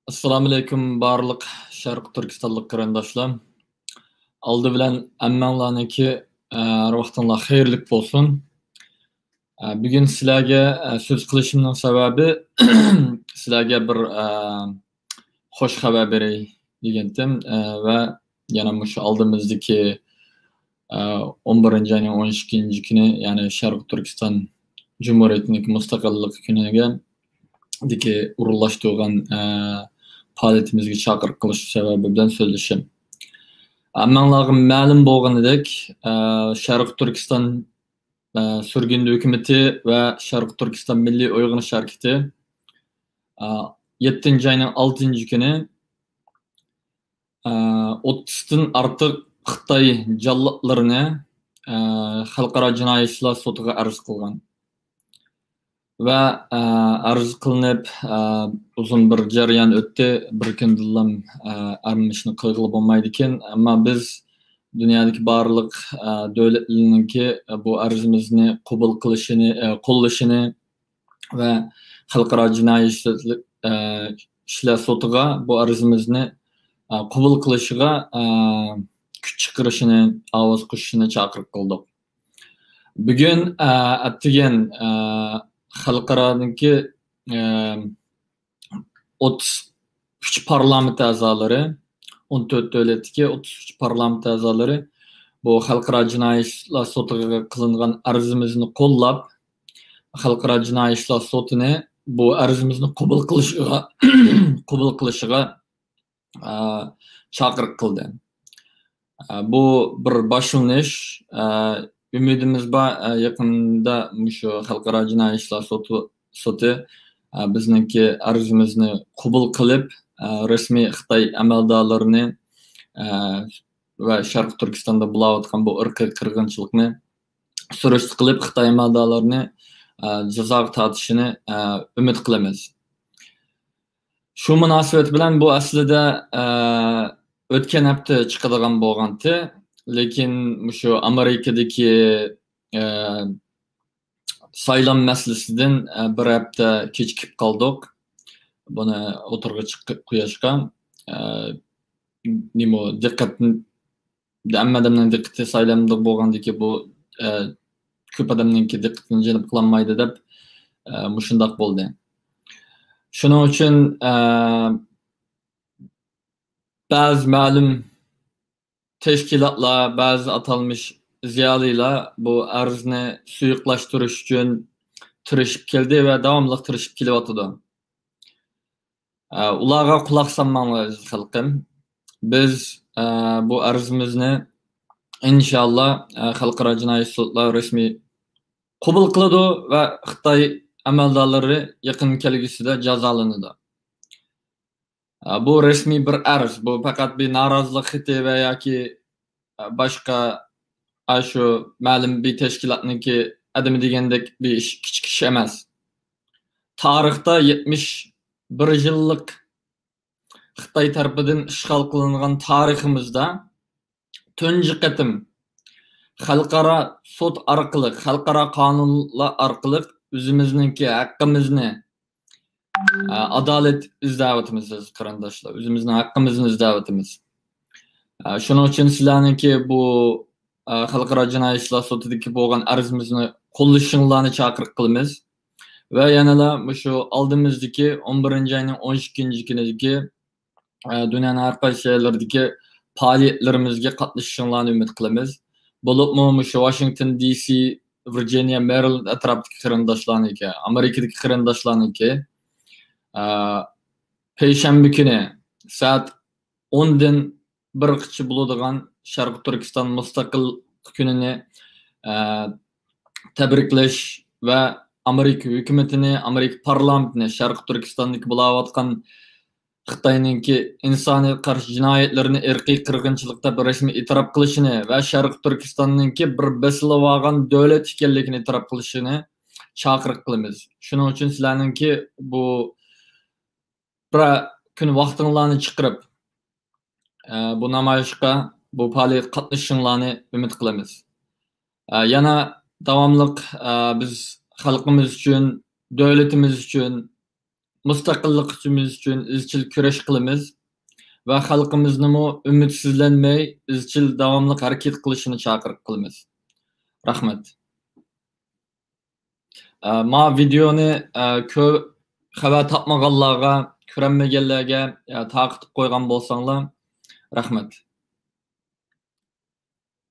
Assalamu alaykum barliq Sharq Turkistonlik qarindoshlar. Aldı bilan hammalarniki har vaqtinglar xayrlik bo'lsin. Bugun sizlarga so'z qilishimning sababi sizlarga bir xush xabar beray degandim va yana shu oldimizdagi 11-ayning 12-kuni, ya'ni Sharq Turkiston Cumhuriyetining mustaqillik kuniga deki uğurlaştırgan faaliyetimizge çağırık kılış sebebinden söyleşim. Manlagım ma'lum bo'lganidek, Sharq Turkiston sürgünlü hükümeti ve Sharq Turkiston Milliy Uyg'onish hareketi 7-ayning 6-kuni 30'dan artıq Xitoy jallatlarini Xalqaro Jinoiy ishlar sudiga arz qilgan. Ve arz kılınıp uzun bir jarayon o'tdi. Bir kundan armishni qilg'ili bo'lmaydikan, ammo biz dunyodagi barliq davlatlarninki bu arzimizni qabul qilishini, qo'llashini va xalqaro jinoiy ishlar sudiga bu arzimizni qabul qilishiga kuch chiqarishini, ovoz qo'shishini chaqiriq qildik. Bugun atgan xalqarodagi 33 parlament a'zolari, 14 davlatdagi 33 parlament a'zolari bu xalqaro jinoiy ishlar sudiga qilingan arzimizni qo'llab, xalqaro jinoiy ishlar sudini bu arzimizni qabul qilishiga chaqiriq qildi. Bu bir boshlanish. Ümidimiz bor, yaqinda shu xalqaro jinoiy ishlar sudi bizningki arzimizni qabul qilib, rasmiy Xitoy amaldorlarini va Sharq Turkistonda bo'layotgan bu irqiy qirg'inchilikni surishti qilib, Xitoy amaldorlarini jazoga tortishini umid qilamiz. Shu munosabat bilan bu aslida o'tgan hafta chiqadigan bo'lgandi. Lekin şu Amerika'daki saylan meselesinden bir hafta kechikib kaldık. Bunu oturga çıkıp koyashgan. Nimo hamma dikkati saylamda bo'lgandiki bu ko'p odamninki dikkatini jalb qilolmaydi deb shundoq bo'ldi. Shuning uchun ba'zi ma'lum teşkilatlar, bazı atalmış ziyalıyla bu arzını suyuqlaştırış için tirishib keldi ve davamlı tirishib kelyapti. Ularga quloq solmanglar xalqim. Biz bu arzimizni inşallah xalqaro jinoiy sudlar rasmiy qabul qiladi ve Xitoy amaldorlari yaqin kelgusida jazolanadi. Bu resmi bir arz, bu fakat bir narazılık xiti veya ki başka şu ma'lum bir teşkilatniki adımı degendek bir iş, küçük iş emas. Tarixda 71 yıllık Xitoy tarafından işgal kılınan tariximizde tunji qatim xalqaro sud orqali, xalqaro qonunlar orqali o'zimizningki haqqimizni adalet izdavatimiz qarindoshlar, o'zimizning haqqimizni izdavatimiz. Shuning uchun sizlarniki bu xalqaro jinoiy ishlar sudidagi bo'lgan arzimizni qo'llashinglarni chaqiriq qilamiz va yanada shu oldimizdagi 11-ayning 12-kunidagi dunyoning har qaysi joylaridagi faoliyatlarimizga qatnashishinglarni umid qilamiz. Bo'libmi shu Washington DC, Virginia, Maryland atrofidagi qarindoshlarniki, Amerikadagi qarindoshlarniki Peyshanba kuni saat 10'dan bir qichi bo'ladigan Sharq Turkiston mustaqil kunini tabriklash va Amerika hukumatini, Amerika parlamentini Sharq Turkistondagi bo'layotgan Xitoyninki insoniyatga qarshi jinoyatlarini irqiy qirg'inchilikda bir rasmiy e'tirof qilishini va Sharq Turkistonninki bir bosilib olgan davlat ekanligini e'tirof qilishini chaqiriq qilamiz. Shuning uchun sizlarningki bu bir kun vaqtinglarni chiqarib bu namoyishga, bu faoliyat qatnashishinglarni umid qilamiz. Yana davomli biz xalqimiz uchun, davlatimiz uchun mustaqilligimiz uchun izchil kurash qilamiz va xalqimizni ümidsizlanmay, izchil davomli harakat qilishini chaqiriq qilamiz. Rahmat. Ma videoni ko'p xabar topmaganlarga, ko'rmaganlarga taqib qo'ygan bo'lsanglar, rahmat.